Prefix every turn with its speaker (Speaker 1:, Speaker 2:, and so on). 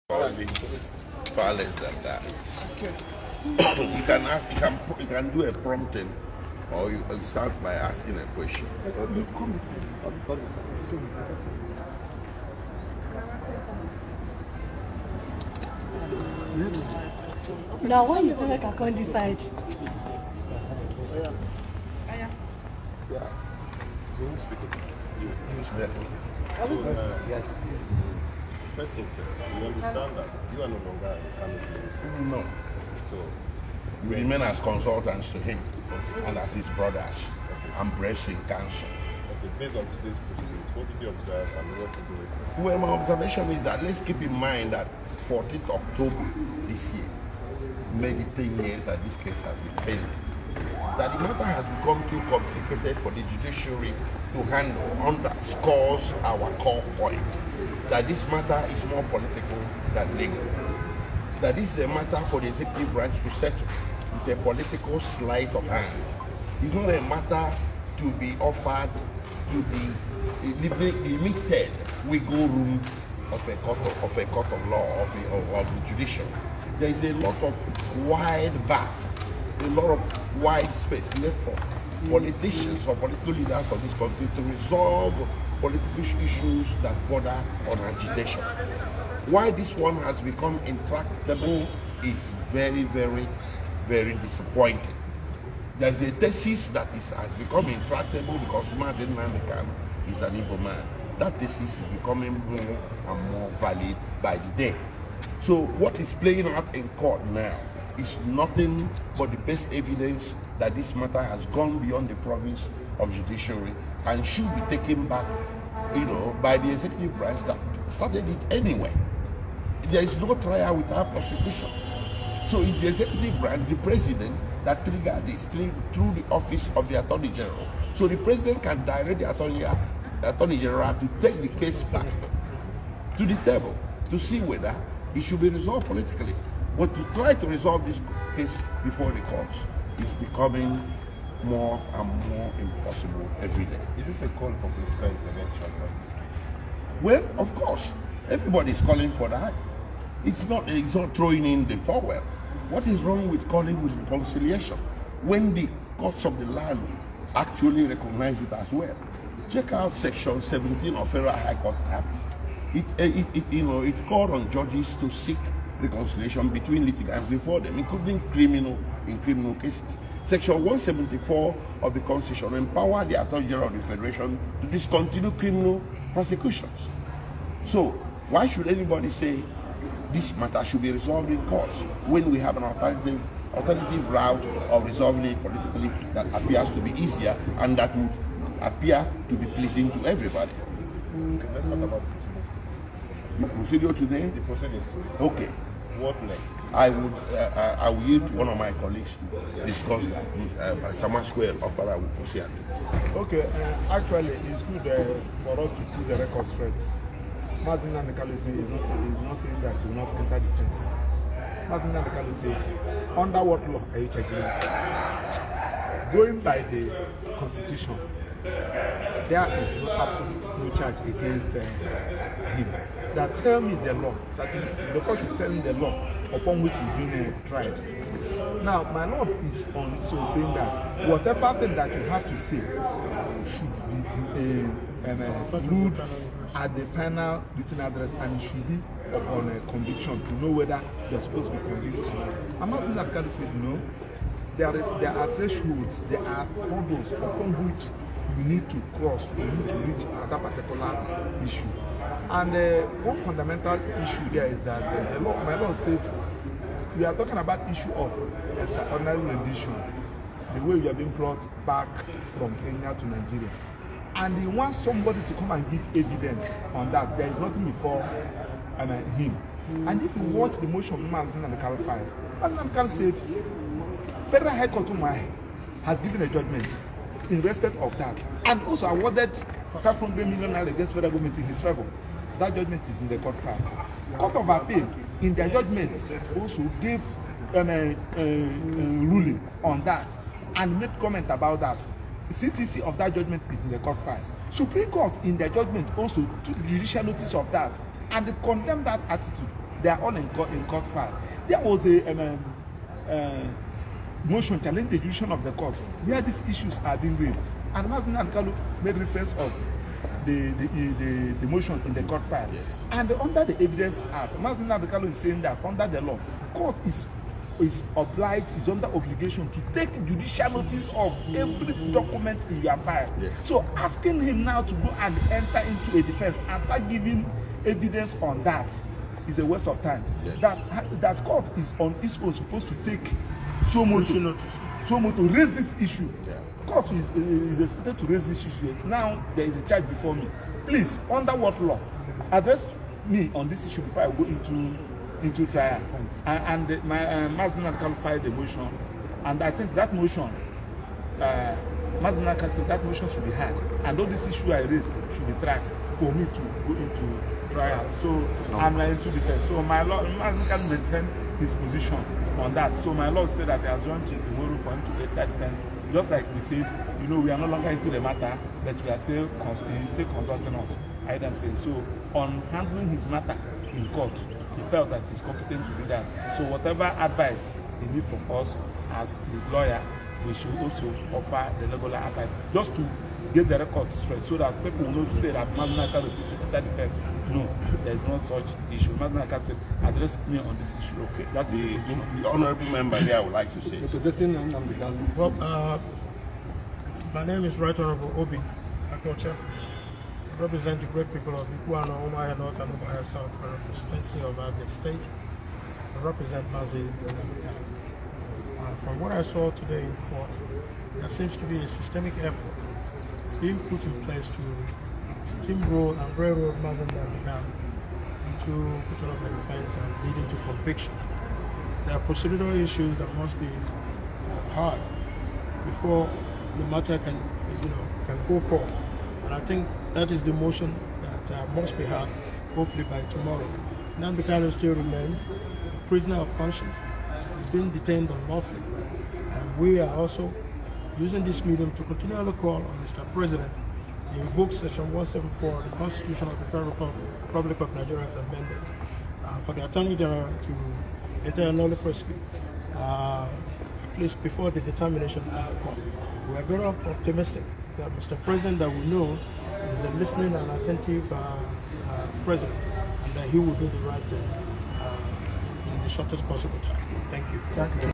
Speaker 1: Probably far less than that. You can do a prompting, or you start by asking a question.
Speaker 2: Now, why you say like I can't decide?
Speaker 1: Yes.
Speaker 3: First of all, you understand that you are no longer
Speaker 1: No.
Speaker 3: So
Speaker 1: We remain as consultants to him and as his brothers and braves in council.
Speaker 3: okay, based on today's proceedings, what did you observe and what is the way?
Speaker 1: Well, my observation is that let's keep in mind that 14th October this year made it 10 years that this case has been pending. That the matter has become too complicated for the judiciary to handle underscores our core point that this matter is more political than legal. That this is a matter for the executive branch to settle with a political sleight of hand. It's not a matter to be offered to be limited wiggle room of a court of law, of the judiciary. There is a lot of wide back, a lot of wide space left for politicians or political leaders of this country to resolve political issues that border on agitation. Why this one has become intractable is very, very, very disappointing. There's a thesis that has become intractable because Nnamdi Kanu is an Igbo man. That thesis is becoming more and more valid by the day. So what is playing out in court now is nothing but the best evidence that this matter has gone beyond the province of judiciary and should be taken back, by the executive branch that started it anyway. There is no trial without prosecution. So it's the executive branch, the president, that triggered this through the office of the Attorney General. So the president can direct the Attorney General to take the case back to the table to see whether it should be resolved politically. But to try to resolve this case before the courts is becoming more and more impossible every day.
Speaker 3: Is this a call for political intervention on this case?
Speaker 1: Well, of course, everybody is calling for that. It's not throwing in the power. What is wrong with calling with reconciliation when the courts of the land actually recognize it as well? Check out Section 17 of Federal High Court Act. It called on judges to seek reconciliation between litigants before them, including criminal cases. Section 174 of the Constitution empowered the Attorney General of the Federation to discontinue criminal prosecutions. So why should anybody say this matter should be resolved in courts when we have an alternative route of resolving it politically that appears to be easier and that would appear to be pleasing to everybody?
Speaker 3: Okay, let's talk about
Speaker 1: The procedure today?
Speaker 3: the proceedings today.
Speaker 1: Okay.
Speaker 3: What next?
Speaker 1: I will yield to one of my colleagues to discuss that. By Sama Square, Opera will proceed.
Speaker 4: Okay, actually, it's good for us to put the record straight. Nnamdi Kanu is not saying that he will not enter defense. Nnamdi Kanu said, under what law are you charging him? Going by the Constitution, there is no charge against him. That tell me the law, that the court should tell me the law upon which he's being tried. Now, my law is on so saying that whatever thing that you have to say should be ruled at the final written address, and it should be upon a conviction to know whether you're supposed to be convicted. I'm not saying that Kanu said no. There are thresholds, there are hurdles upon which you need to cross for you to reach that particular issue. And one fundamental issue there is that my law said we are talking about issue of extraordinary rendition, the way you have been brought back from Kenya to Nigeria. And he wants somebody to come and give evidence on that. There is nothing before him. And if you watch the motion of Nnamdi Kanu 5, Nnamdi Kanu said, Federal High Court has given a judgment in respect of that, and also awarded 500 million naira against federal government in his favor. That judgment is in the court file. Court of Appeal, in their judgment, also gave ruling on that and made comment about that. CTC of that judgment is in the court file. Supreme Court, in their judgment, also took judicial notice of that and condemned that attitude. They are all in court file. There was a motion challenging the decision of the court where these issues are being raised. And Nnamdi Kanu made reference of the motion in the court file. Yes. And under the Evidence Act, Nnamdi Kanu is saying that under the law, court is obliged, is under obligation to take judicial notice of every document in your file. Yes. So asking him now to go and enter into a defense and start giving evidence on that is a waste of time. Yes. That court is on its own supposed to take so much to raise this issue. Yeah. Court is expected to raise this issue. Now there is a charge before me. Please, under what law? Address me on this issue before I go into trial. And Nnamdi Kanu filed a motion, and I think that motion, Nnamdi Kanu said that motion should be heard, and all this issue I raised should be trashed for me to go into trial. So I'm into defense. So my law, Nnamdi Kanu maintain his position on that. So my law said that he has gone to tomorrow for him to get that defense. Just like we said, you know, we are no longer into the matter, but we are still consulting us. I am saying so on handling his matter in court. He felt that he's competent to do that. So whatever advice he needs from us as his lawyer, we should also offer the regular advice just to get the record straight so that people will not say that Nnamdi Kanu refused to enter defense. No, there is no such issue. Nnamdi Kanu said, address me on this issue. Okay, that's
Speaker 1: the honorable member here would like to say.
Speaker 5: Well, my name is Right Honorable Obi Akocha. I represent the great people of Igbo, Umaya North and Umaya South for the constituency of Abia State. I represent Mazi Nnamdi Kanu. From what I saw today in court, there seems to be a systemic effort being put in place to steamroll and railroad Mazi Nnamdi Kanu into putting up a defense and leading to conviction. There are procedural issues that must be heard before the matter can go forward. And I think that is the motion that must be heard, hopefully by tomorrow. Nnamdi Kanu still remains a prisoner of conscience. He's been detained unlawfully. And we are also using this medium to continually call on Mr. President to invoke Section 174 of the Constitution of the Federal Republic of Nigeria as amended for the Attorney General to enter a nolle prosequi, at least before the determination of the court. We are very optimistic that Mr. President, that we know is a listening and attentive president, and that he will do the right thing in the shortest possible time. Thank you.